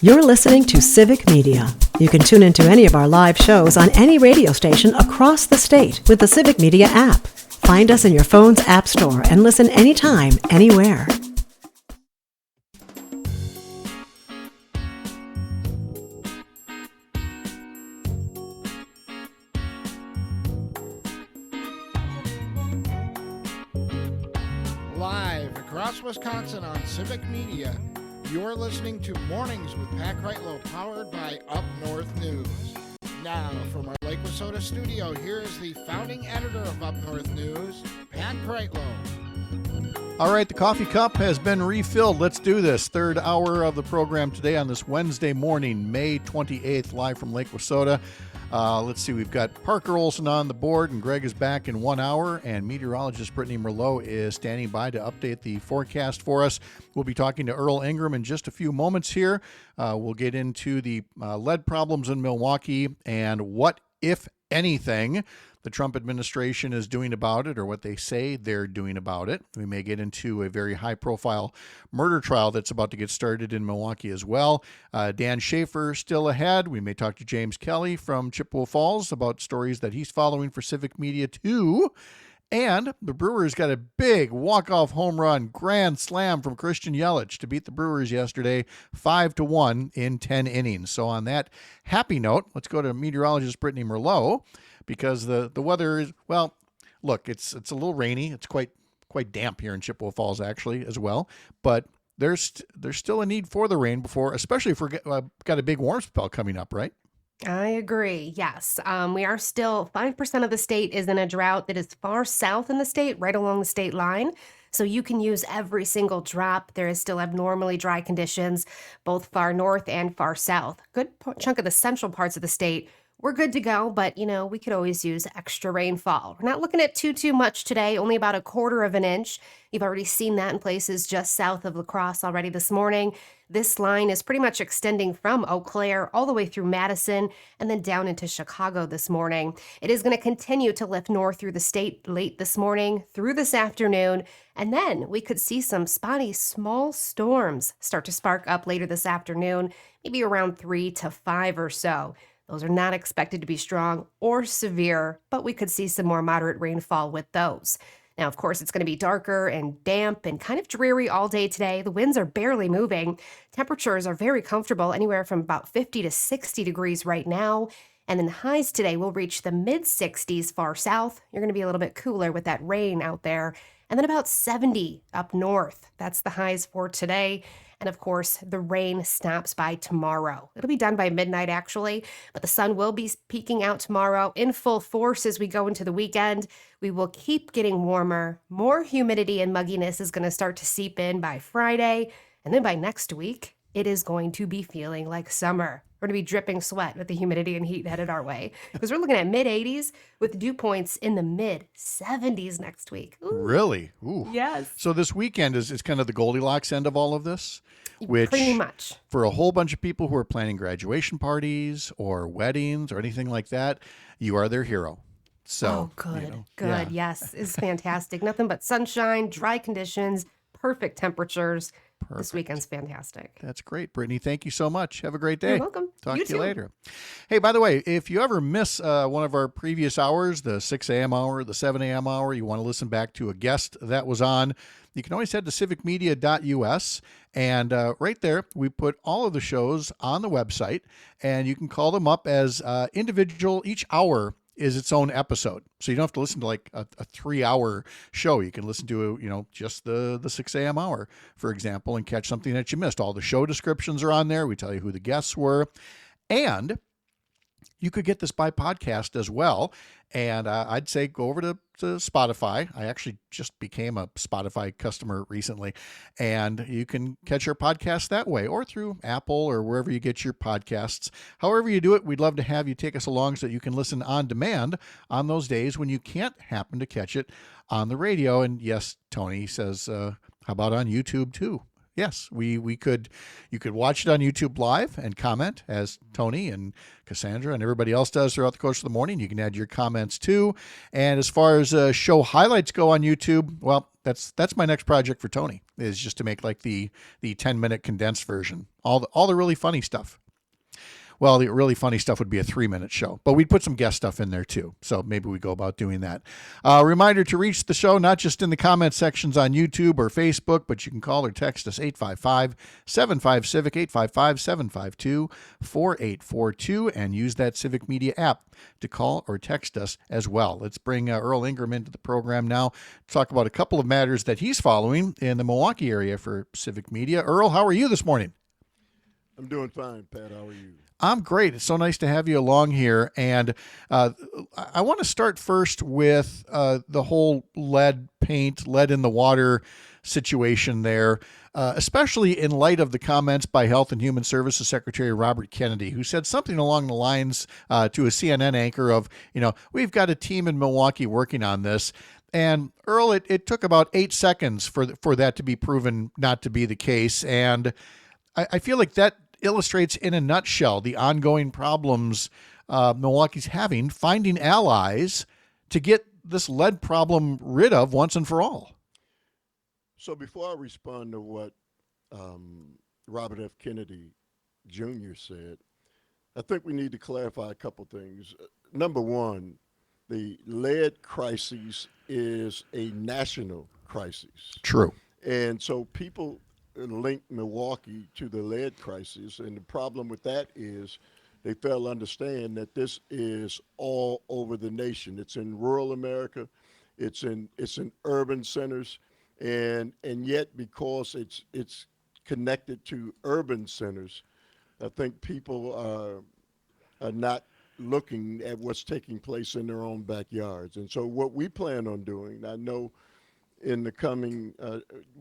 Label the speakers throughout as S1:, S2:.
S1: You're listening to Civic Media. You can tune into any of our live shows on any radio station across the state with the Civic Media app. Find us in your phone's app store and listen anytime, anywhere.
S2: Live across Wisconsin on Civic Media, you're listening to Mornings with Pat Kreitlow, powered by Up North News. Now, from our Lake Wissota studio, here is the founding editor of Up North News, Pat Kreitlow.
S3: All right, the coffee cup has been refilled. Let's do this. Third hour of the program today on this Wednesday morning, May 28th, live from Lake Wissota. Let's see, we've got Parker Olson on the board, and Greg is back in 1 hour, and meteorologist Brittany Merlot is standing by to update the forecast for us. We'll be talking to Earl Ingram in just a few moments here. We'll get into the lead problems in Milwaukee and what, if anything, the Trump administration is doing about it, or what they say they're doing about it. We may get into a very high-profile murder trial that's about to get started in Milwaukee as well. Dan Schaefer still ahead. We may talk to James Kelly from Chippewa Falls about stories that he's following for Civic Media too. And the Brewers got a big walk-off home run grand slam from Christian Yelich to beat the Brewers yesterday 5-1 in 10 innings. So on that happy note, let's go to meteorologist Brittany Merlot, because the weather is, well, look, it's a little rainy. It's quite damp here in Chippewa Falls actually as well, but there's still a need for the rain before, especially if we're got a big warm spell coming up, right?
S4: I agree. Yes. We are still 5% of the state is in a drought that is far south in the state, right along the state line. So you can use every single drop. There is still abnormally dry conditions, both far north and far south. Good chunk of the central parts of the state, we're good to go, but we could always use extra rainfall. We're not looking at too much today, only about 1/4 of an inch. You've already seen that in places just south of La Crosse already this morning. This line is pretty much extending from Eau Claire all the way through Madison and then down into Chicago this morning. It is going to continue to lift north through the state late this morning, through this afternoon, and then we could see some spotty small storms start to spark up later this afternoon, maybe around 3 to 5 or so. Those are not expected to be strong or severe, but we could see some more moderate rainfall with those. Now, of course, it's going to be darker and damp and kind of dreary all day today. The winds are barely moving. Temperatures are very comfortable, anywhere from about 50 to 60 degrees right now. And then the highs today will reach the mid-60s far south. You're going to be a little bit cooler with that rain out there. And then about 70 up north. That's the highs for today. And of course, the rain stops by tomorrow. It'll be done by midnight, actually, but the sun will be peeking out tomorrow in full force as we go into the weekend. We will keep getting warmer. More humidity and mugginess is going to start to seep in by Friday. And then by next week, it is going to be feeling like summer. We're going to be dripping sweat with the humidity and heat headed our way, because we're looking at mid-80s with dew points in the mid-70s next week. Ooh.
S3: Really? Ooh.
S4: Yes.
S3: So this weekend is kind of the Goldilocks end of all of this, which
S4: pretty much
S3: for a whole bunch of people who are planning graduation parties or weddings or anything like that, you are their hero. So,
S4: good.
S3: Yeah.
S4: Yes, it's fantastic. Nothing but sunshine, dry conditions, perfect temperatures.
S3: Perfect.
S4: This weekend's fantastic.
S3: That's great, Brittany. Thank you so much. Have a great day.
S4: You're welcome.
S3: Talk
S4: You
S3: to you
S4: too.
S3: later. Hey, by the way, if you ever miss one of our previous hours, the 6 a.m. hour, the 7 a.m. hour, you want to listen back to a guest that was on, you can always head to civicmedia.us, and right there, we put all of the shows on the website, and you can call them up as individual. Each hour is its own episode. So you don't have to listen to like a 3-hour show. You can listen to, just the 6 a.m. hour, for example, and catch something that you missed. All the show descriptions are on there. We tell you who the guests were. And you could get this by podcast as well. And I'd say go over to Spotify. I actually just became a Spotify customer recently. And you can catch our podcast that way, or through Apple or wherever you get your podcasts. However you do it, we'd love to have you take us along so that you can listen on demand on those days when you can't happen to catch it on the radio. And yes, Tony says, how about on YouTube too? Yes, we could. You could watch it on YouTube Live and comment, as Tony and Cassandra and everybody else does throughout the course of the morning. You can add your comments too. And as far as show highlights go on YouTube, well, that's my next project for Tony, is just to make like the 10-minute condensed version, all the really funny stuff. Well, the really funny stuff would be a 3-minute show, but we'd put some guest stuff in there too. So maybe we go about doing that. Reminder to reach the show, not just in the comment sections on YouTube or Facebook, but you can call or text us 855-75-CIVIC, 855-752-4842, and use that Civic Media app to call or text us as well. Let's bring Earl Ingram into the program now to talk about a couple of matters that he's following in the Milwaukee area for Civic Media. Earl, how are you this morning?
S5: I'm doing fine, Pat. How are you?
S3: I'm great. It's so nice to have you along here. And I want to start first with the whole lead paint, lead in the water situation there, especially in light of the comments by Health and Human Services Secretary Robert Kennedy, who said something along the lines to a CNN anchor of, we've got a team in Milwaukee working on this. And Earl, it took about 8 seconds for that to be proven not to be the case. And I feel like that illustrates in a nutshell the ongoing problems Milwaukee's having finding allies to get this lead problem rid of once and for all.
S5: So before I respond to what Robert F. Kennedy Jr. said, I think we need to clarify a couple things. Number one, the lead crisis is a national crisis.
S3: True.
S5: And so people link Milwaukee to the lead crisis, and the problem with that is they fail to understand that this is all over the nation. It's in rural America, it's in urban centers, and yet because it's connected to urban centers, I think people are not looking at what's taking place in their own backyards. And so what we plan on doing, I know in the coming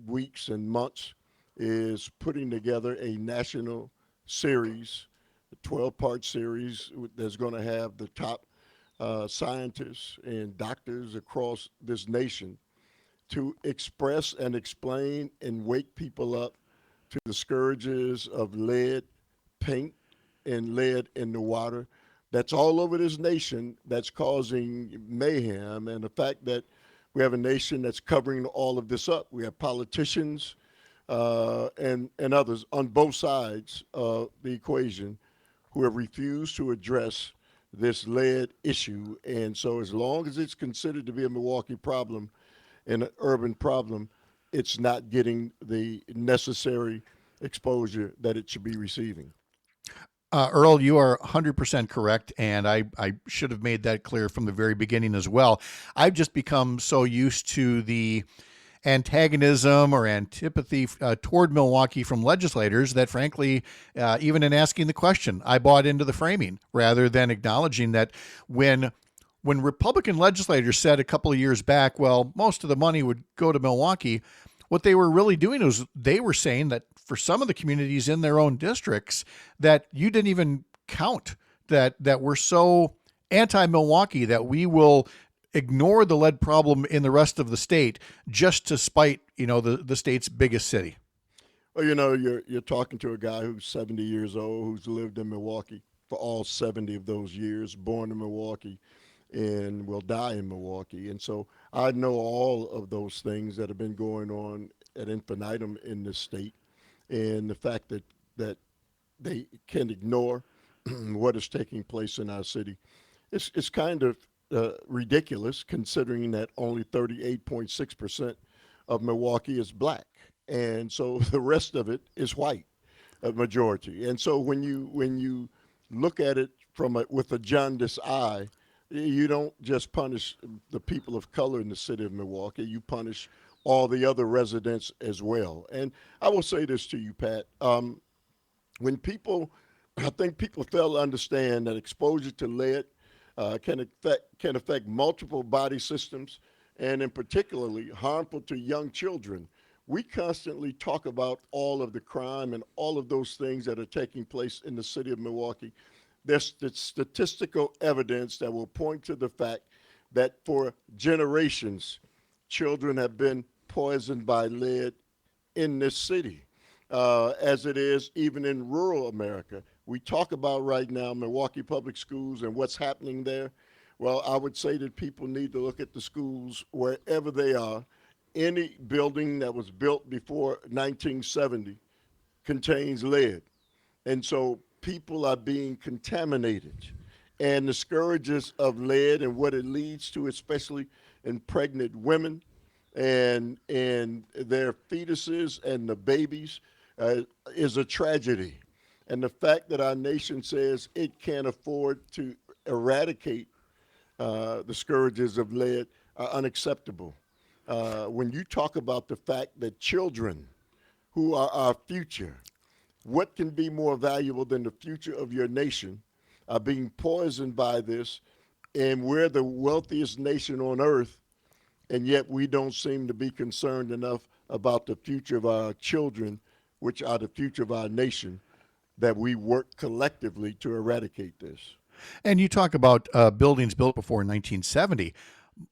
S5: weeks and months, is putting together a national series, a 12-part series that's going to have the top scientists and doctors across this nation to express and explain and wake people up to the scourges of lead paint and lead in the water that's all over this nation, that's causing mayhem, and the fact that we have a nation that's covering all of this up. We have politicians and others on both sides of the equation who have refused to address this lead issue. And so as long as it's considered to be a Milwaukee problem and an urban problem, it's not getting the necessary exposure that it should be receiving.
S3: Earl, you are 100% correct, and I should have made that clear from the very beginning as well. I've just become so used to the antagonism or antipathy toward Milwaukee from legislators that, frankly, even in asking the question, I bought into the framing rather than acknowledging that when Republican legislators said a couple of years back, well, most of the money would go to Milwaukee, what they were really doing was they were saying that for some of the communities in their own districts that you didn't even count, that we're so anti-Milwaukee that we will ignore the lead problem in the rest of the state just to spite, the state's biggest city.
S5: Well, you're talking to a guy who's 70 years old, who's lived in Milwaukee for all 70 of those years, born in Milwaukee, and will die in Milwaukee. And so I know all of those things that have been going on ad infinitum in this state, and the fact that they can ignore what is taking place in our city. It's kind of ridiculous, considering that only 38.6% of Milwaukee is black, and so the rest of it is white, a majority. And so when you look at it with a jaundiced eye, you don't just punish the people of color in the city of Milwaukee. You punish all the other residents as well. And I will say this to you, Pat. I think people fail to understand that exposure to lead can affect multiple body systems, and in particularly harmful to young children. We constantly talk about all of the crime and all of those things that are taking place in the city of Milwaukee. There's statistical evidence that will point to the fact that for generations, children have been poisoned by lead in this city. as it is even in rural America. We talk about right now Milwaukee Public Schools and what's happening there. Well, I would say that people need to look at the schools wherever they are. Any building that was built before 1970 contains lead. And so people are being contaminated. And the scourges of lead and what it leads to, especially in pregnant women and their fetuses and the babies, is a tragedy. And the fact that our nation says it can't afford to eradicate the scourges of lead are unacceptable. When you talk about the fact that children who are our future, what can be more valuable than the future of your nation, are being poisoned by this, and we're the wealthiest nation on earth, and yet we don't seem to be concerned enough about the future of our children, which are the future of our nation, that we work collectively to eradicate this.
S3: And you talk about buildings built before 1970.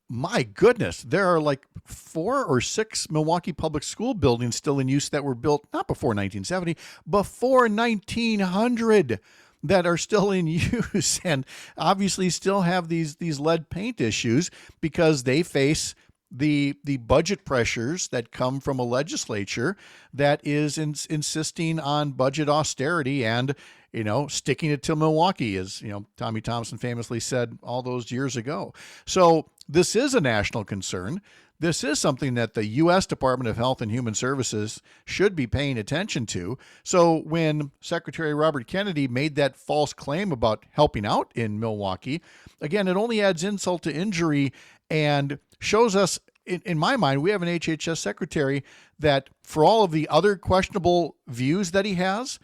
S3: My goodness, there are like 4 or 6 Milwaukee public school buildings still in use that were built not before 1970, before 1900, that are still in use, and obviously still have these lead paint issues because they face the budget pressures that come from a legislature that is insisting on budget austerity and, sticking it to Milwaukee, as, Tommy Thompson famously said all those years ago. So this is a national concern. This is something that the U.S. Department of Health and Human Services should be paying attention to. So when Secretary Robert Kennedy made that false claim about helping out in Milwaukee, again, it only adds insult to injury and shows us, in my mind, we have an HHS secretary that, for all of the other questionable views that he has,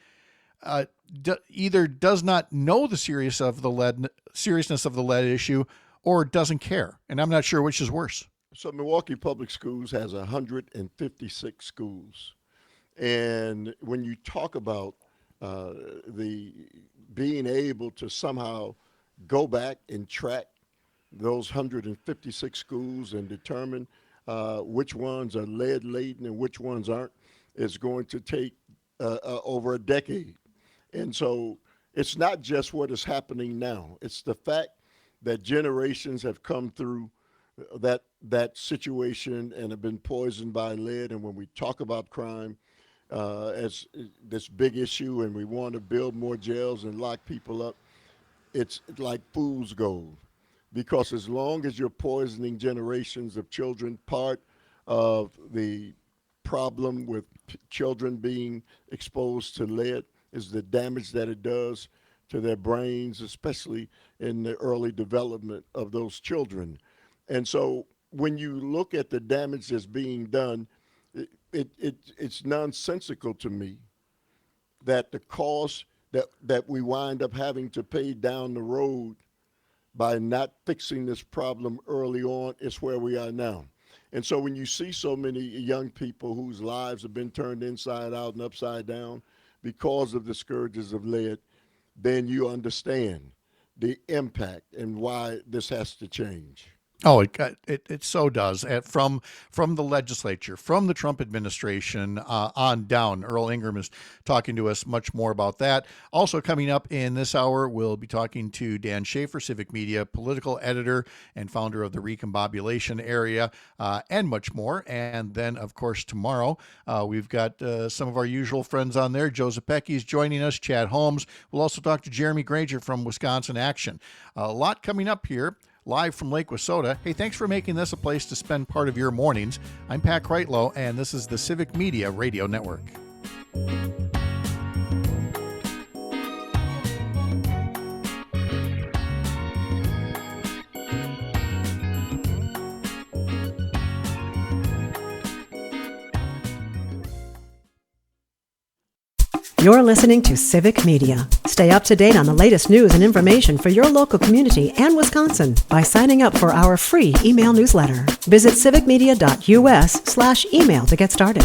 S3: either does not know the seriousness of the lead issue or doesn't care. And I'm not sure which is worse.
S5: So Milwaukee Public Schools has 156 schools. And when you talk about the being able to somehow go back and track those 156 schools and determine which ones are lead-laden and which ones aren't, is going to take over a decade. And so it's not just what is happening now. It's the fact that generations have come through that situation and have been poisoned by lead. And when we talk about crime as this big issue and we want to build more jails and lock people up, it's like fool's gold. Because as long as you're poisoning generations of children, part of the problem with children being exposed to lead is the damage that it does to their brains, especially in the early development of those children. And so when you look at the damage that's being done, it's nonsensical to me that the cost that we wind up having to pay down the road by not fixing this problem early on is where we are now. And so when you see so many young people whose lives have been turned inside out and upside down because of the scourges of lead, then you understand the impact and why this has to change.
S3: Oh, it so does. From the legislature, from the Trump administration on down. Earl Ingram is talking to us much more about that. Also coming up in this hour, we'll be talking to Dan Schaefer, Civic Media political editor and founder of the Recombobulation Area, and much more. And then, of course, tomorrow, we've got some of our usual friends on there. Joe Zepecki's joining us, Chad Holmes. We'll also talk to Jeremy Granger from Wisconsin Action. A lot coming up here. Live from Lake Wissota. Hey, thanks for making this a place to spend part of your mornings. I'm Pat Kreitlow, and this is the Civic Media Radio Network.
S1: You're listening to Civic Media. Stay up to date on the latest news and information for your local community and Wisconsin by signing up for our free email newsletter. Visit civicmedia.us/email to get started.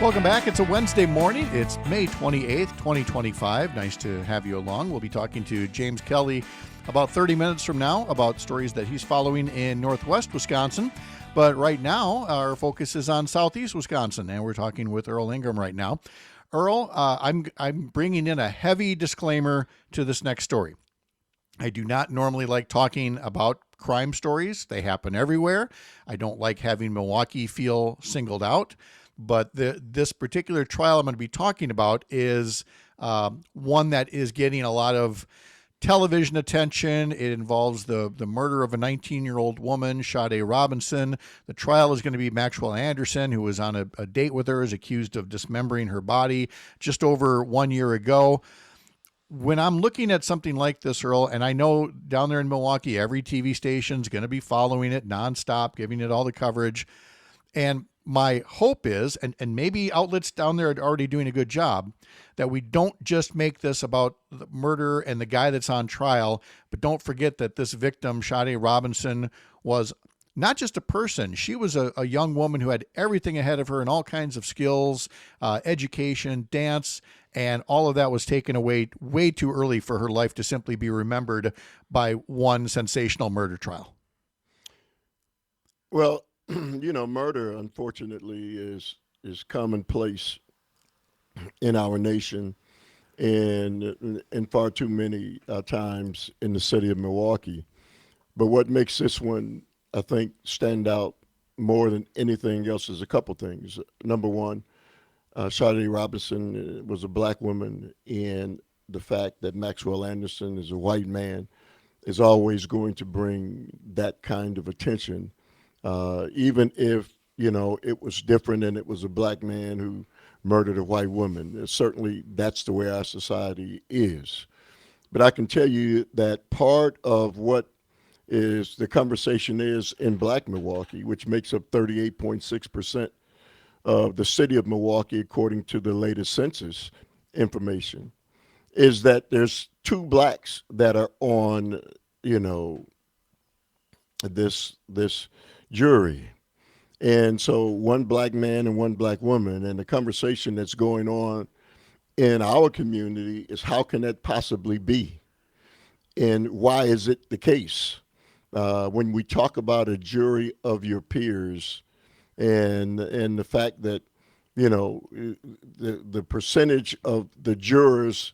S3: Welcome back. It's a Wednesday morning. It's May 28th, 2025. Nice to have you along. We'll be talking to James Kelly about 30 minutes from now about stories that he's following in Northwest Wisconsin. But right now, our focus is on Southeast Wisconsin, and we're talking with Earl Ingram right now. Earl, I'm bringing in a heavy disclaimer to this next story. I do not normally like talking about crime stories. They happen everywhere. I don't like having Milwaukee feel singled out. But this particular trial I'm going to be talking about is one that is getting a lot of television attention. It involves the murder of a 19-year-old woman, Sade Robinson. The trial is going to be Maxwell Anderson, who was on a date with her, is accused of dismembering her body just over 1 year ago. When I'm looking at something like this, Earl, and I know down there in Milwaukee, every TV station is going to be following it nonstop, giving it all the coverage. And my hope is, and maybe outlets down there are already doing a good job, that we don't just make this about the murder and the guy that's on trial, but don't forget that this victim, Sade Robinson, was not just a person. She was a young woman who had everything ahead of her and all kinds of skills, education, dance, and all of that was taken away way too early for her life to simply be remembered by one sensational murder trial.
S5: Well, murder, unfortunately, is commonplace in our nation and far too many times in the city of Milwaukee. But what makes this one, I think, stand out more than anything else is a couple things. Number one, Sade Robinson was a black woman, and the fact that Maxwell Anderson is a white man is always going to bring that kind of attention. Even if, it was different and it was a black man who murdered a white woman. Certainly that's the way our society is. But I can tell you that part of what is the conversation is in Black Milwaukee, which makes up 38.6% of the city of Milwaukee, according to the latest census information, is that there's two blacks that are on, this jury. And so one black man and one black woman, and the conversation that's going on in our community is how can that possibly be? And why is it the case? When we talk about a jury of your peers and the fact that, the percentage of the jurors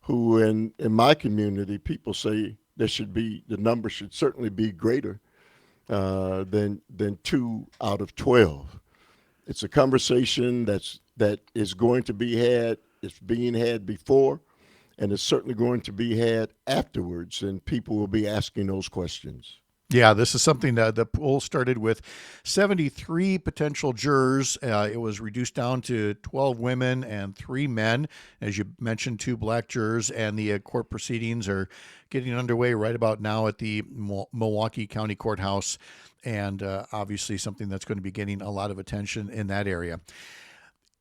S5: who in my community, people say the number should certainly be greater than 2 out of 12. It's a conversation that is going to be had. It's being had before, and it's certainly going to be had afterwards, and people will be asking those questions.
S3: Yeah, this is something that the poll started with 73 potential jurors. It was reduced down to 12 women and 3 men. As you mentioned, 2 black jurors, and the court proceedings are getting underway right about now at the Milwaukee County Courthouse, and obviously something that's going to be getting a lot of attention in that area.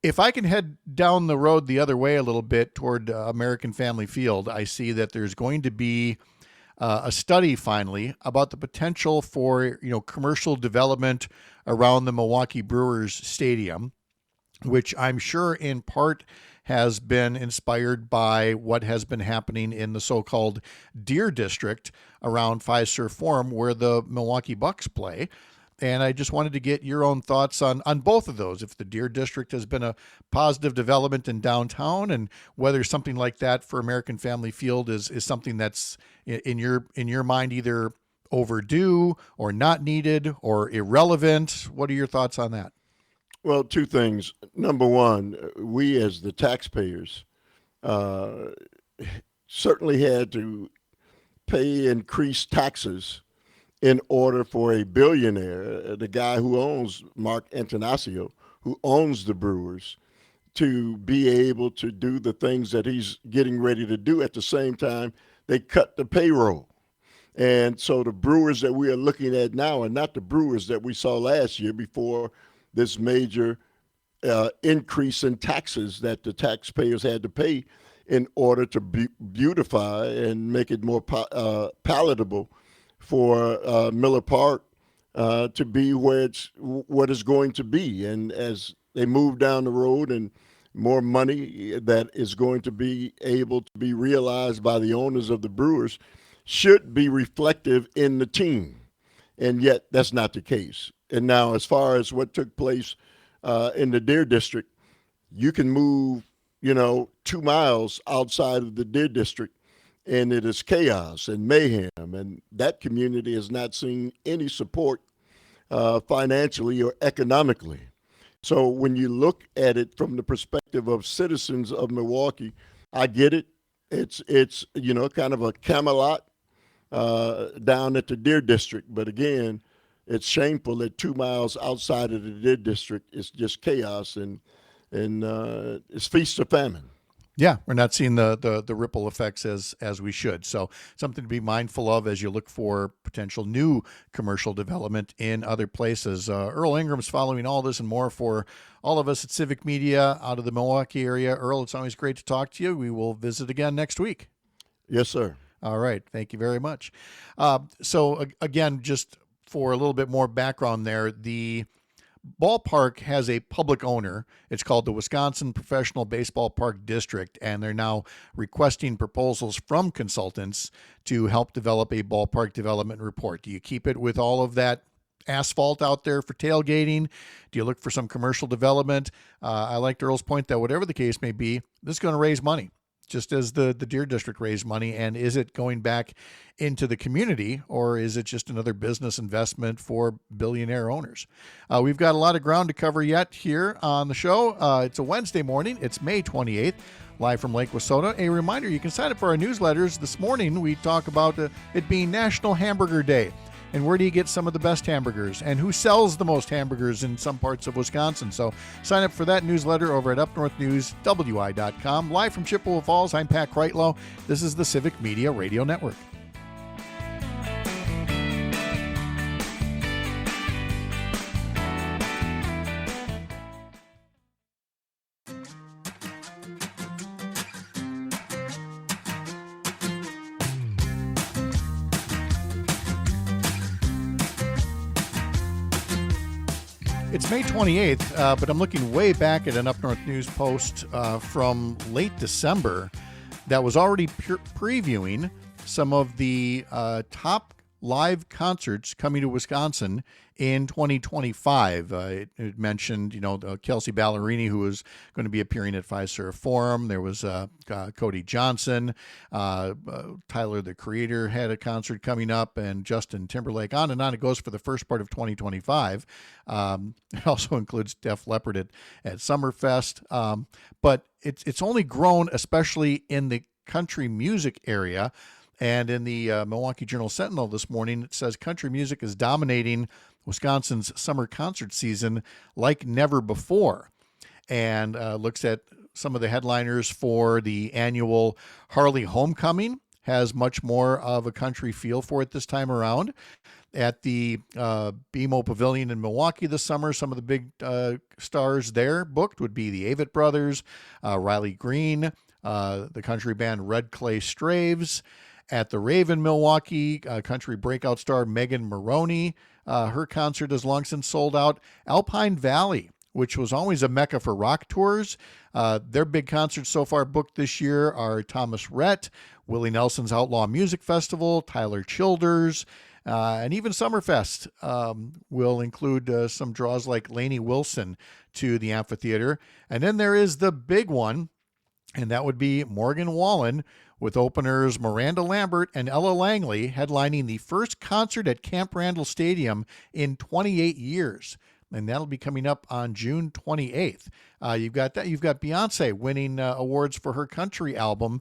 S3: If I can head down the road the other way a little bit toward American Family Field, I see that there's going to be a study finally about the potential for commercial development around the Milwaukee Brewers Stadium, which I'm sure in part has been inspired by what has been happening in the so-called Deer District around Fiserv Forum, where the Milwaukee Bucks play. And I just wanted to get your own thoughts on both of those, if the Deer District has been a positive development in downtown, and whether something like that for American Family Field is something that's in your mind either overdue or not needed or irrelevant. What are your thoughts on that?
S5: Well, 2 things. Number one, we as the taxpayers certainly had to pay increased taxes in order for a billionaire, the guy who owns Mark Antanasio, who owns the Brewers, to be able to do the things that he's getting ready to do. At the same time, they cut the payroll. And so the Brewers that we are looking at now are not the Brewers that we saw last year before this major increase in taxes that the taxpayers had to pay in order to beautify and make it more palatable for Miller Park to be what it's going to be. And as they move down the road and more money that is going to be able to be realized by the owners of the Brewers should be reflective in the team. And yet that's not the case. And now, as far as what took place in the Deer District, you can move, 2 miles outside of the Deer District, and it is chaos and mayhem. And that community has not seen any support financially or economically. So when you look at it from the perspective of citizens of Milwaukee, I get it. It's kind of a Camelot down at the Deer District. But again, it's shameful that 2 miles outside of the Deer District, it's just chaos and it's feast or famine.
S3: Yeah, we're not seeing the ripple effects as we should. So something to be mindful of as you look for potential new commercial development in other places. Earl Ingram's following all this and more for all of us at Civic Media out of the Milwaukee area. Earl, it's always great to talk to you. We will visit again next week.
S5: Yes, sir.
S3: All right. Thank you very much. Again, just for a little bit more background there, the ballpark has a public owner. It's called the Wisconsin Professional Baseball Park District, and they're now requesting proposals from consultants to help develop a ballpark development report. Do you keep it with all of that asphalt out there for tailgating? Do you look for some commercial development? I liked Earl's point that whatever the case may be, this is going to raise money, just as the Deer District raised money. And is it going back into the community, or is it just another business investment for billionaire owners? We've got a lot of ground to cover yet here on the show. It's a Wednesday morning. It's May 28th, live from Lake Wissota. A reminder, you can sign up for our newsletters. This morning, we talk about it being National Hamburger Day. And where do you get some of the best hamburgers? And who sells the most hamburgers in some parts of Wisconsin? So sign up for that newsletter over at upnorthnewswi.com. Live from Chippewa Falls, I'm Pat Kreitlow. This is the Civic Media Radio Network. It's May 28th, but I'm looking way back at an Up North News post from late December that was already previewing some of the top live concerts coming to Wisconsin in 2025. It mentioned, Kelsey Ballerini, who was going to be appearing at Fiserv Forum. There was Cody Johnson. Tyler, the Creator, had a concert coming up, and Justin Timberlake. On and on it goes for the first part of 2025. It also includes Def Leppard at Summerfest. But it's only grown, especially in the country music area. And in the Milwaukee Journal-Sentinel this morning, it says country music is dominating Wisconsin's summer concert season like never before, and looks at some of the headliners for the annual Harley Homecoming. Has much more of a country feel for it this time around. At the BMO Pavilion in Milwaukee this summer, some of the big stars there booked would be the Avett Brothers, Riley Green, the country band Red Clay Straves. At the Rave in Milwaukee, country breakout star Megan Maroney. Her concert has long since sold out. Alpine Valley, which was always a mecca for rock tours. Their big concerts so far booked this year are Thomas Rhett, Willie Nelson's Outlaw Music Festival, Tyler Childers, and even Summerfest will include some draws like Lainey Wilson to the amphitheater. And then there is the big one, and that would be Morgan Wallen, with openers Miranda Lambert and Ella Langley headlining the first concert at Camp Randall Stadium in 28 years. And that'll be coming up on June 28th. You've got that. You've got Beyonce winning awards for her country album.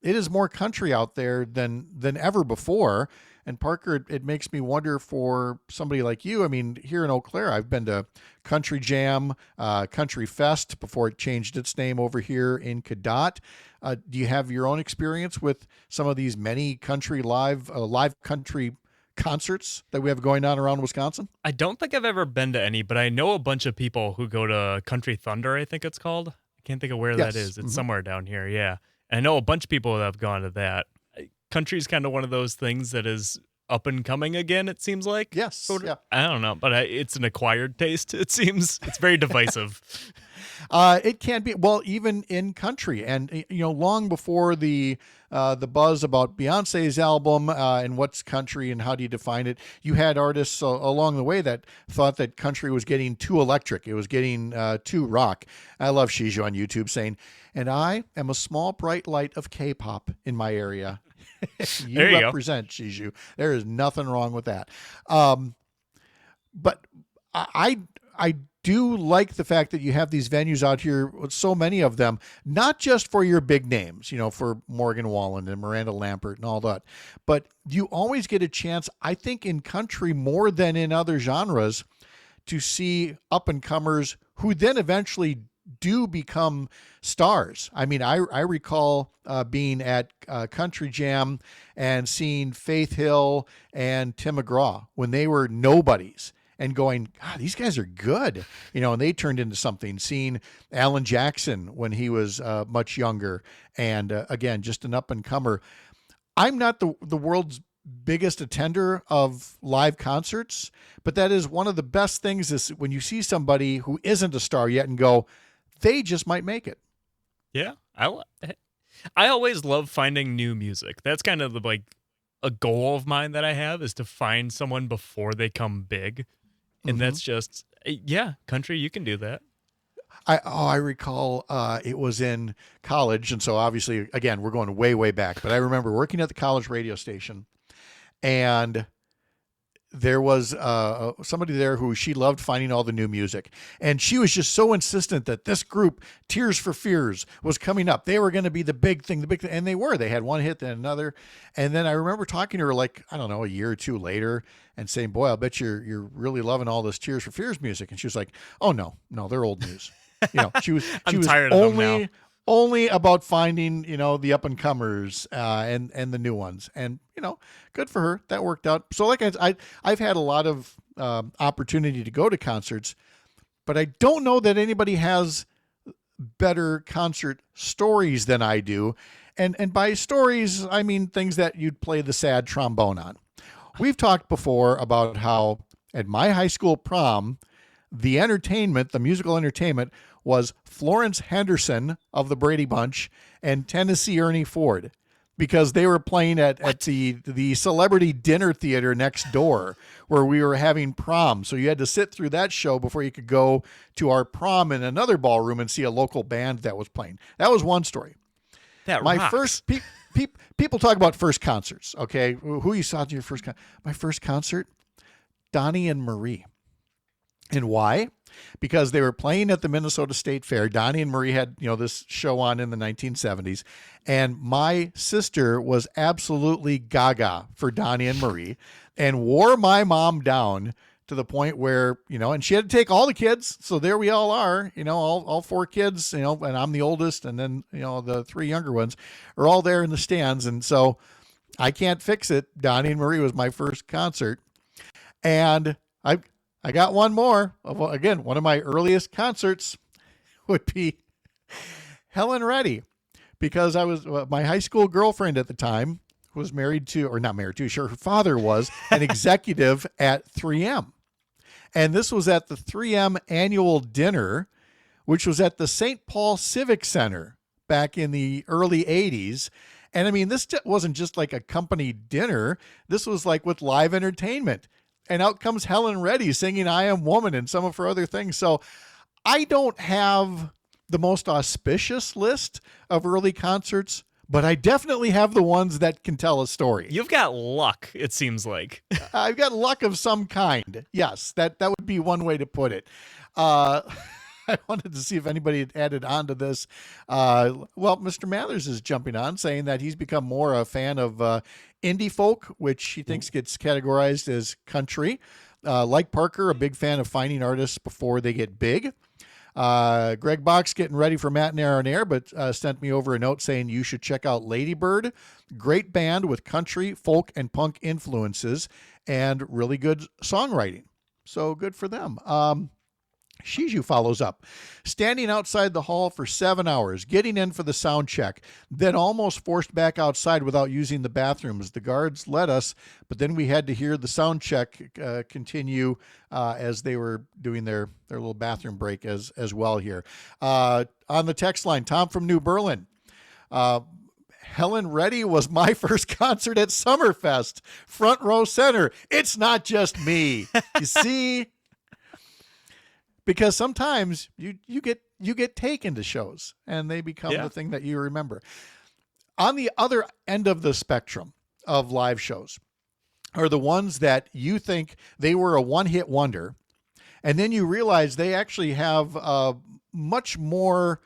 S3: It is more country out there than ever before. And Parker, it makes me wonder for somebody like you. I mean, here in Eau Claire, I've been to Country Jam, Country Fest before it changed its name over here in Cadott. Do you have your own experience with some of these many country live country concerts that we have going on around Wisconsin?
S6: I don't think I've ever been to any, but I know a bunch of people who go to Country Thunder, I think it's called. I can't think of where that is. It's somewhere down here, yeah. And I know a bunch of people that have gone to that. Country is kind of one of those things that is up and coming again, it seems like.
S3: Yes.
S6: Sort of.
S3: Yeah.
S6: I don't know, but it's an acquired taste, it seems. It's very divisive.
S3: It can be, well, even in country, and long before the buzz about Beyonce's album and what's country and how do you define it, you had artists along the way that thought that country was getting too electric. It was getting too rock. I love Shizu on YouTube saying, "And I am a small bright light of K-pop in my area." You represent Shizu. There is nothing wrong with that. But I do like the fact that you have these venues out here, so many of them, not just for your big names, for Morgan Wallen and Miranda Lambert and all that, but you always get a chance, I think, in country more than in other genres, to see up-and-comers who then eventually do become stars. I mean, I recall being at Country Jam and seeing Faith Hill and Tim McGraw when they were nobodies and going, God, these guys are good, and they turned into something. Seeing Alan Jackson when he was much younger and again, just an up-and-comer. I'm not the world's biggest attender of live concerts, but that is one of the best things is when you see somebody who isn't a star yet and go, they just might make it.
S6: Yeah. I always love finding new music. That's kind of like a goal of mine that I have, is to find someone before they come big. And that's just, country, you can do that.
S3: I recall it was in college. And so obviously, again, we're going way, way back, but I remember working at the college radio station, and there was somebody there who she loved finding all the new music. And she was just so insistent that this group, Tears for Fears, was coming up. They were going to be the big thing. And they were. They had one hit, then another. And then I remember talking to her a year or two later and saying, boy, I'll bet you're really loving all this Tears for Fears music. And she was like, oh, no, they're old news. She was
S6: tired of them now.
S3: Only about finding, the up and comers and the new ones, and good for her. That worked out. So like I've had a lot of opportunity to go to concerts, but I don't know that anybody has better concert stories than I do. And by stories, I mean things that you'd play the sad trombone on. We've talked before about how at my high school prom, the musical entertainment was Florence Henderson of the Brady Bunch and Tennessee Ernie Ford, because they were playing at the celebrity dinner theater next door where we were having prom. So you had to sit through that show before you could go to our prom in another ballroom and see a local band that was playing. That was one story.
S6: That
S3: my
S6: rocks.
S3: first people talk about first concerts. Okay, who you saw at your first concert? My first concert, Donnie and Marie. And why? Because they were playing at the Minnesota State Fair. Donnie and Marie had, this show on in the 1970s. And my sister was absolutely gaga for Donnie and Marie and wore my mom down to the point where, and she had to take all the kids. So there we all are, all four kids, and I'm the oldest. And then, the three younger ones are all there in the stands. And so I can't fix it. Donnie and Marie was my first concert. And I got one more. Again, one of my earliest concerts would be Helen Reddy, because I was my high school girlfriend at the time was her father was an executive at 3M. And this was at the 3M annual dinner, which was at the St. Paul Civic Center back in the early 80s. And I mean, this wasn't just like a company dinner. This was like with live entertainment. And out comes Helen Reddy singing I Am Woman and some of her other things. So I don't have the most auspicious list of early concerts, but I definitely have the ones that can tell a story.
S6: You've got luck, it seems like.
S3: I've got luck of some kind. Yes, that would be one way to put it. I wanted to see if anybody had added on to this. Well, Mr. Mathers is jumping on, saying that he's become more a fan of indie folk, which he thinks gets categorized as country. Like Parker, a big fan of finding artists before they get big. Greg Box getting ready for Matt and Aaron Air, but sent me over a note saying you should check out Ladybird. Great band with country, folk, and punk influences and really good songwriting. So good for them. Shiju follows up, standing outside the hall for 7 hours, getting in for the sound check, then almost forced back outside without using the bathrooms. The guards let us, but then we had to hear the sound check continue as they were doing their little bathroom break as well here. On the text line, Tom from New Berlin. Helen Reddy was my first concert at Summerfest, front row center. It's not just me. You see? Because sometimes you get taken to shows and they become the thing that you remember. On the other end of the spectrum of live shows are the ones that you think they were a one-hit wonder, and then you realize they actually have much more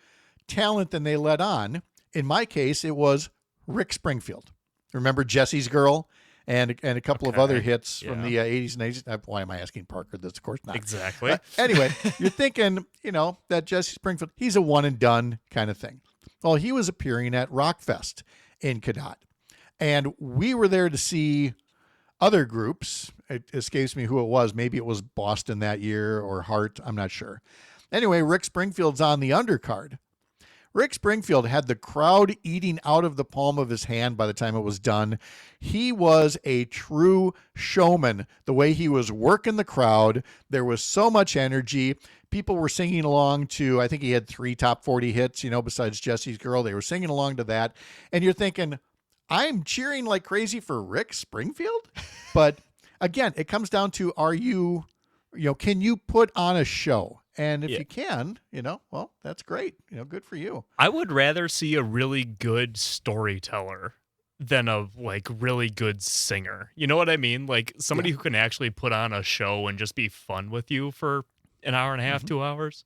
S3: talent than they let on. In my case, it was Rick Springfield. Remember Jesse's Girl? And a couple of other hits from the 80s and 80s. Why am I asking Parker this? Of course not.
S6: Exactly.
S3: Anyway, you're thinking, that Jesse Springfield, he's a one and done kind of thing. Well, he was appearing at Rockfest in Cadott. And we were there to see other groups. It escapes me who it was. Maybe it was Boston that year or Heart. I'm not sure. Anyway, Rick Springfield's on the undercard. Rick Springfield had the crowd eating out of the palm of his hand by the time it was done. He was a true showman. The way he was working the crowd, there was so much energy. People were singing along to, I think he had 3 top 40 hits, besides Jesse's Girl. They were singing along to that. And you're thinking, I'm cheering like crazy for Rick Springfield? But again, it comes down to, can you put on a show? And if you can, well, that's great. Good for you.
S6: I would rather see a really good storyteller than a really good singer. You know what I mean? Like somebody who can actually put on a show and just be fun with you for an hour and a half, 2 hours.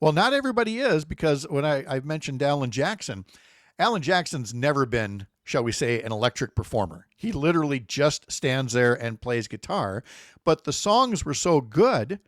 S3: Well, not everybody is, because when I've mentioned Alan Jackson's never been, shall we say, an electric performer. He literally just stands there and plays guitar. But the songs were so good,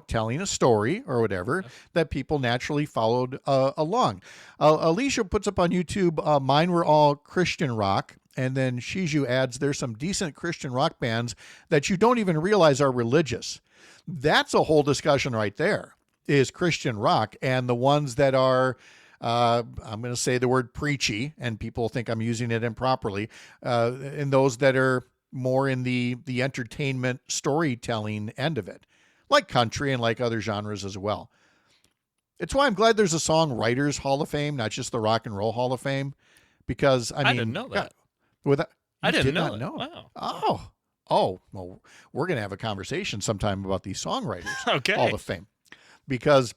S3: telling a story or whatever, that people naturally followed along. Alicia puts up on YouTube, mine were all Christian rock. And then Shiju adds, there's some decent Christian rock bands that you don't even realize are religious. That's a whole discussion right there, is Christian rock. And the ones that are, I'm going to say the word preachy, and people think I'm using it improperly, and those that are more in the entertainment storytelling end of it, like country and like other genres as well. It's why I'm glad there's a Songwriters Hall of Fame, not just the Rock and Roll Hall of Fame, because I
S6: didn't know that.
S3: I
S6: did
S3: did
S6: not
S3: know.
S6: Wow.
S3: Oh, well, we're going to have a conversation sometime about the Songwriters Hall of Fame, because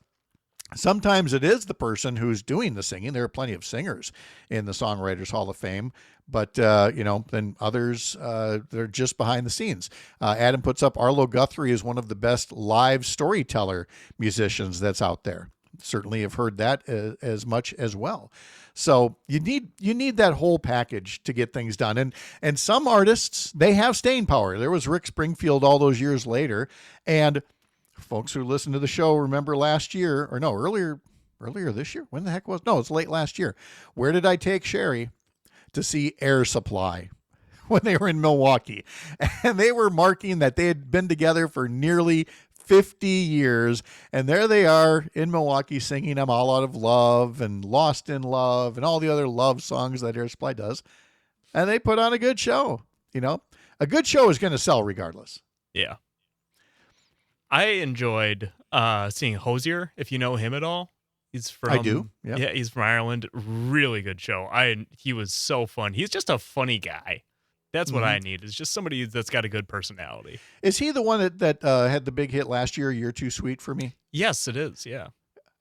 S3: sometimes it is the person who's doing the singing. There are plenty of singers in the Songwriters Hall of Fame, but, then others, they're just behind the scenes. Adam puts up, Arlo Guthrie is one of the best live storyteller musicians that's out there. Certainly have heard that as much as well. So you need that whole package to get things done. And some artists, they have staying power. There was Rick Springfield all those years later, and folks who listen to the show remember last year, or no, earlier this year. When the heck was? No, it's late last year. Where did I take Sherry to see Air Supply when they were in Milwaukee? And they were marking that they had been together for nearly 50 years. And there they are in Milwaukee singing I'm All Out of Love and Lost in Love and all the other love songs that Air Supply does. And they put on a good show. A good show is going to sell regardless.
S6: Yeah. I enjoyed seeing Hosier, if you know him at all. He's from,
S3: I do. Yep.
S6: Yeah, he's from Ireland. Really good show. He was so fun. He's just a funny guy. That's what I need, is just somebody that's got a good personality.
S3: Is he the one that had the big hit last year, You're Too Sweet for Me?
S6: Yes, it is. Yeah.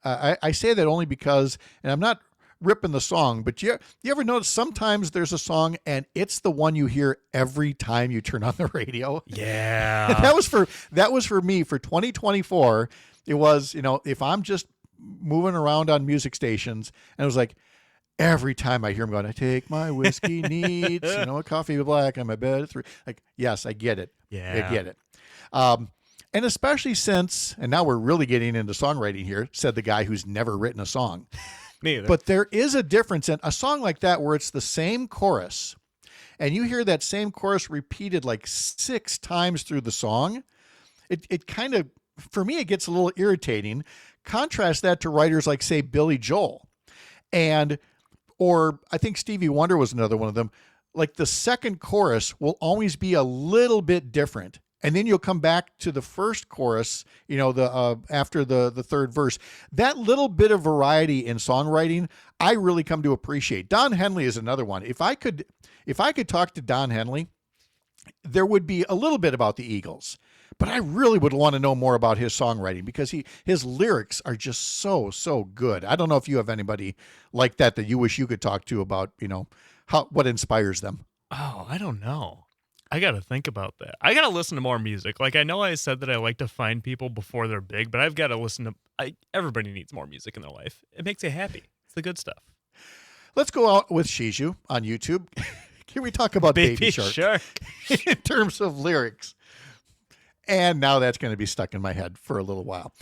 S3: I say that only because, and I'm not ripping the song, but you ever notice sometimes there's a song and it's the one you hear every time you turn on the radio?
S6: Yeah.
S3: that was for me for 2024. It was, if I'm just moving around on music stations, and it was like, every time I hear him going, I take my whiskey neats, a coffee black on my bed at 3. Like, yes, I get it.
S6: Yeah.
S3: I get it. And especially since, and now we're really getting into songwriting here, said the guy who's never written a song.
S6: Me either.
S3: But there is a difference in a song like that where it's the same chorus, and you hear that same chorus repeated like 6 times through the song. It kind of for me, it gets a little irritating. Contrast that to writers like, say, Billy Joel, or I think Stevie Wonder was another one of them. Like the second chorus will always be a little bit different. And then you'll come back to the first chorus, after the third verse. That little bit of variety in songwriting, I really come to appreciate. Don Henley is another one. If I could talk to Don Henley, there would be a little bit about the Eagles, but I really would want to know more about his songwriting because his lyrics are just so good. I don't know if you have anybody like that you wish you could talk to about, what inspires them.
S6: Oh, I don't know. I got to think about that. I got to listen to more music. Like, I know I said that I like to find people before they're big, but I've got to listen to, everybody needs more music in their life. It makes you happy. It's the good stuff.
S3: Let's go out with Shiju on YouTube. Can we talk about Baby Shark? In terms of lyrics? And now that's going to be stuck in my head for a little while.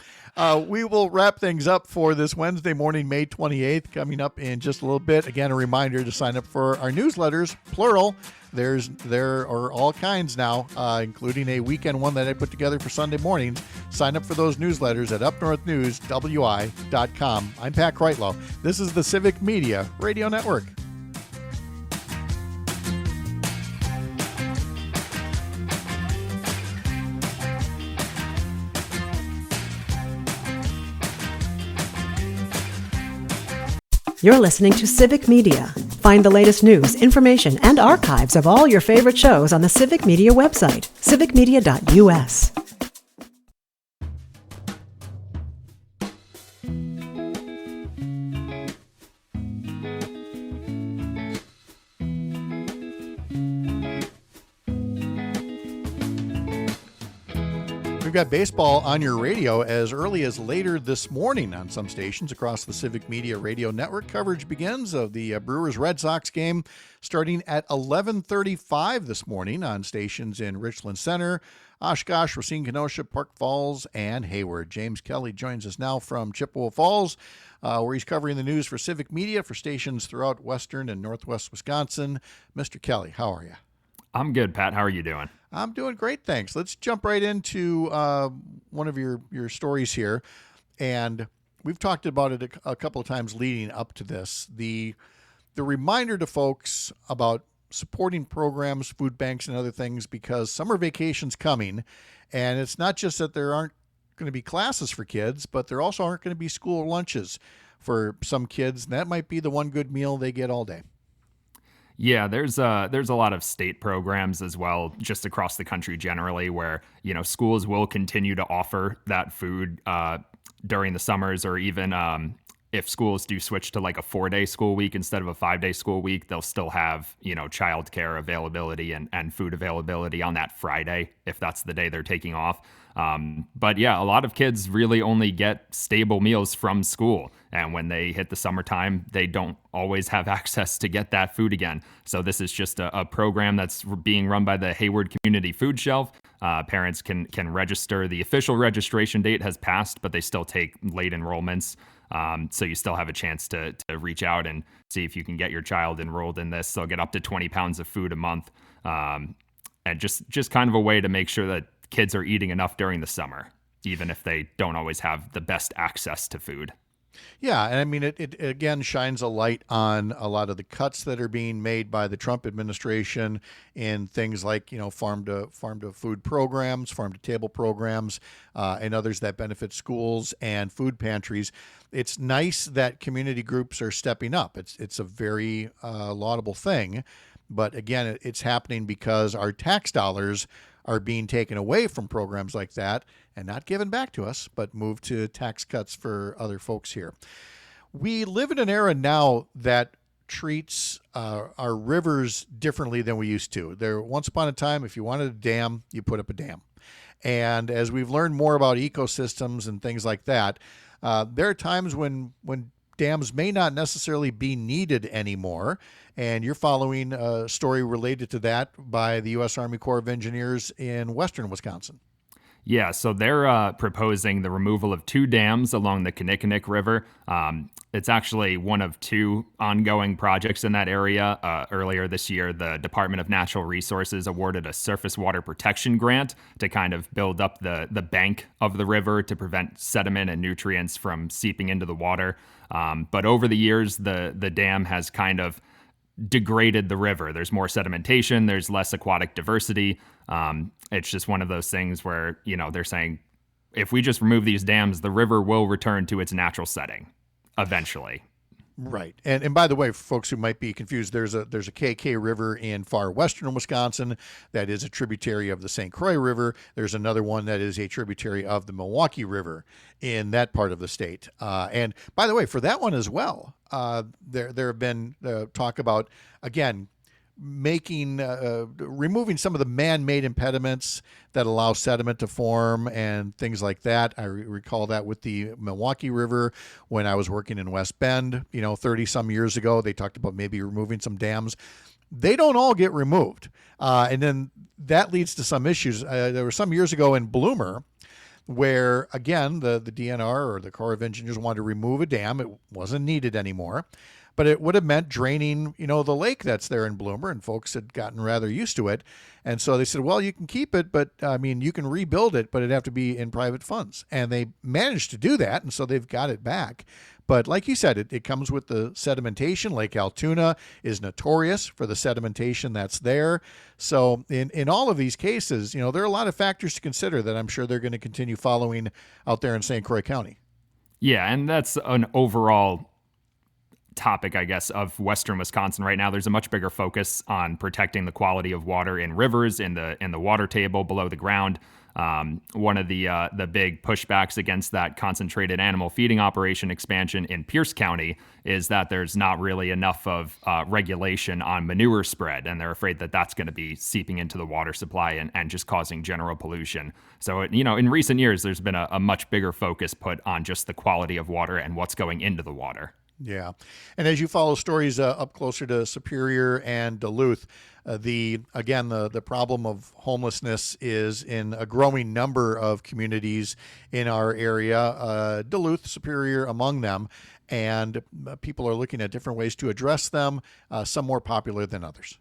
S3: We will wrap things up for this Wednesday morning, May 28th, coming up in just a little bit. Again, a reminder to sign up for our newsletters, plural. There are all kinds now, including a weekend one that I put together for Sunday mornings. Sign up for those newsletters at upnorthnewswi.com. I'm Pat Kreitlow. This is the Civic Media Radio Network.
S1: You're listening to Civic Media. Find the latest news, information, and archives of all your favorite shows on the Civic Media website, civicmedia.us.
S3: We've got baseball on your radio as early as later this morning on some stations across the Civic Media Radio Network. Coverage begins of the Brewers-Red Sox game starting at 11:35 this morning on stations in Richland Center, Oshkosh, Racine, Kenosha, Park Falls, and Hayward. James Kelly joins us now from Chippewa Falls, where he's covering the news for Civic Media for stations throughout western and northwest Wisconsin. Mr. Kelly, how are you?
S7: I'm good, Pat. How are you doing?
S3: I'm doing great, thanks. Let's jump right into one of your stories here. And we've talked about it a couple of times leading up to this. The reminder to folks about supporting programs, food banks, and other things, because summer vacation's coming. And it's not just that there aren't going to be classes for kids, but there also aren't going to be school lunches for some kids. And that might be the one good meal they get all day.
S7: Yeah, there's a lot of state programs as well, just across the country generally, where schools will continue to offer that food during the summers, or even if schools do switch to like a 4-day school week instead of a 5-day school week, they'll still have childcare availability and food availability on that Friday if that's the day they're taking off. But yeah, a lot of kids really only get stable meals from school. And when they hit the summertime, they don't always have access to get that food again. So this is just a program that's being run by the Hayward Community Food Shelf. Parents can register. The official registration date has passed, but they still take late enrollments. So you still have a chance to reach out and see if you can get your child enrolled in this. They'll get up to 20 pounds of food a month. And just kind of a way to make sure that kids are eating enough during the summer, even if they don't always have the best access to food.
S3: Yeah, and I mean, it again shines a light on a lot of the cuts that are being made by the Trump administration in things like, farm to food programs, farm to table programs, and others that benefit schools and food pantries. It's nice that community groups are stepping up. It's a very laudable thing, but again, it's happening because our tax dollars are being taken away from programs like that and not given back to us, but moved to tax cuts for other folks here. We live in an era now that treats our rivers differently than we used to. Once upon a time, if you wanted a dam, you put up a dam. And as we've learned more about ecosystems and things like that, there are times when dams may not necessarily be needed anymore. And you're following a story related to that by the U.S. Army Corps of Engineers in western Wisconsin.
S7: Yeah, so they're proposing the removal of 2 dams along the Kinnickinnick River. It's actually one of 2 ongoing projects in that area. Earlier this year, the Department of Natural Resources awarded a surface water protection grant to kind of build up the bank of the river to prevent sediment and nutrients from seeping into the water. But over the years, the dam has kind of degraded the river. There's more sedimentation, there's less aquatic diversity. It's just one of those things where, they're saying if we just remove these dams, the river will return to its natural setting eventually.
S3: Right. And by the way, for folks who might be confused, there's a KK River in far western Wisconsin that is a tributary of the St. Croix River. There's another one that is a tributary of the Milwaukee River in that part of the state. And by the way, for that one as well, there have been talk about, again, removing some of the man-made impediments that allow sediment to form and things like that. I recall that with the Milwaukee River when I was working in West Bend, 30 some years ago. They talked about maybe removing some dams. They don't all get removed. And then that leads to some issues. There were some years ago in Bloomer where, again, the DNR or the Corps of Engineers wanted to remove a dam. It wasn't needed anymore. But it would have meant draining, the lake that's there in Bloomer, and folks had gotten rather used to it. And so they said, well, you can keep it, but you can rebuild it, but it'd have to be in private funds. And they managed to do that, and so they've got it back. But like you said, it comes with the sedimentation. Lake Altoona is notorious for the sedimentation that's there. So in all of these cases, there are a lot of factors to consider that I'm sure they're going to continue following out there in St. Croix County.
S7: Yeah, and that's an overall topic, I guess, of Western Wisconsin right now. There's a much bigger focus on protecting the quality of water in rivers, in the water table below the ground. One of the big pushbacks against that concentrated animal feeding operation expansion in Pierce County is that there's not really enough of regulation on manure spread, and they're afraid that that's going to be seeping into the water supply and just causing general pollution. So, in recent years, there's been a much bigger focus put on just the quality of water and what's going into the water.
S3: Yeah. And as you follow stories up closer to Superior and Duluth, the problem of homelessness is in a growing number of communities in our area, Duluth, Superior among them, and people are looking at different ways to address them, some more popular than others.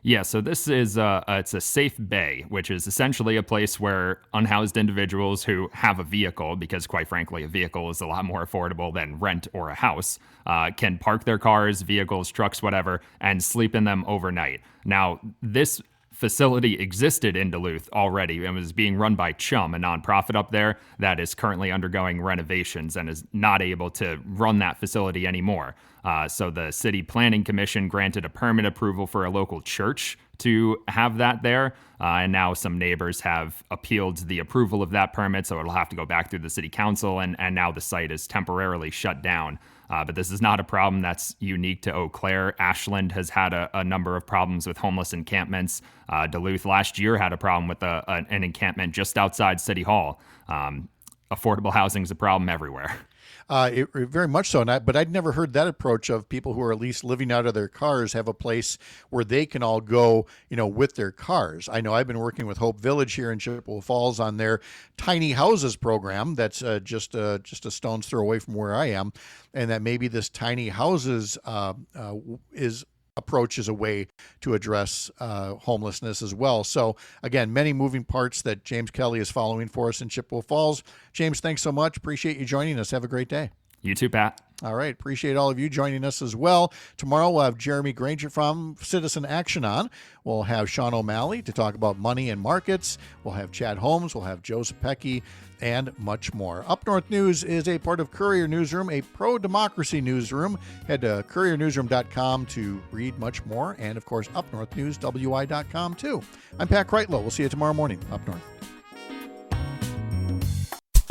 S7: Yeah, so this is it's a safe bay, which is essentially a place where unhoused individuals who have a vehicle, because quite frankly, a vehicle is a lot more affordable than rent or a house, can park their cars, vehicles, trucks, whatever, and sleep in them overnight. Now, this facility existed in Duluth already and was being run by Chum, a nonprofit up there that is currently undergoing renovations and is not able to run that facility anymore. So the City Planning Commission granted a permit approval for a local church to have that there. And now some neighbors have appealed the approval of that permit, so it'll have to go back through the city council, and now the site is temporarily shut down. But this is not a problem that's unique to Eau Claire. Ashland has had a number of problems with homeless encampments. Duluth last year had a problem with an encampment just outside City Hall. Affordable housing is a problem everywhere.
S3: Very much so. But I'd never heard that approach of people who are at least living out of their cars have a place where they can all go, with their cars. I know I've been working with Hope Village here in Chippewa Falls on their tiny houses program. That's just a stone's throw away from where I am. And that maybe this tiny houses approach is a way to address homelessness as well. So again, many moving parts that James Kelly is following for us in Chippewa Falls. James, thanks so much. Appreciate you joining us. Have a great day.
S7: You too, Pat.
S3: All right. Appreciate all of you joining us as well. Tomorrow we'll have Jeremy Granger from Citizen Action on. We'll have Sean O'Malley to talk about money and markets. We'll have Chad Holmes. We'll have Joe Zepecki and much more. Up North News is a part of Courier Newsroom, a pro-democracy newsroom. Head to couriernewsroom.com to read much more. And, of course, upnorthnewswi.com, too. I'm Pat Kreitlow. We'll see you tomorrow morning up north.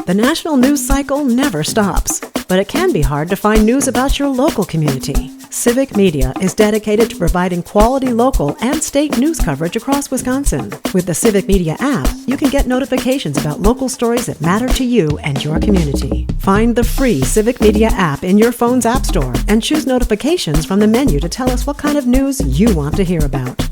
S1: The national news cycle never stops, but it can be hard to find news about your local community. Civic Media is dedicated to providing quality local and state news coverage across Wisconsin. With the Civic Media app, you can get notifications about local stories that matter to you and your community. Find the free Civic Media app in your phone's app store and choose notifications from the menu to tell us what kind of news you want to hear about.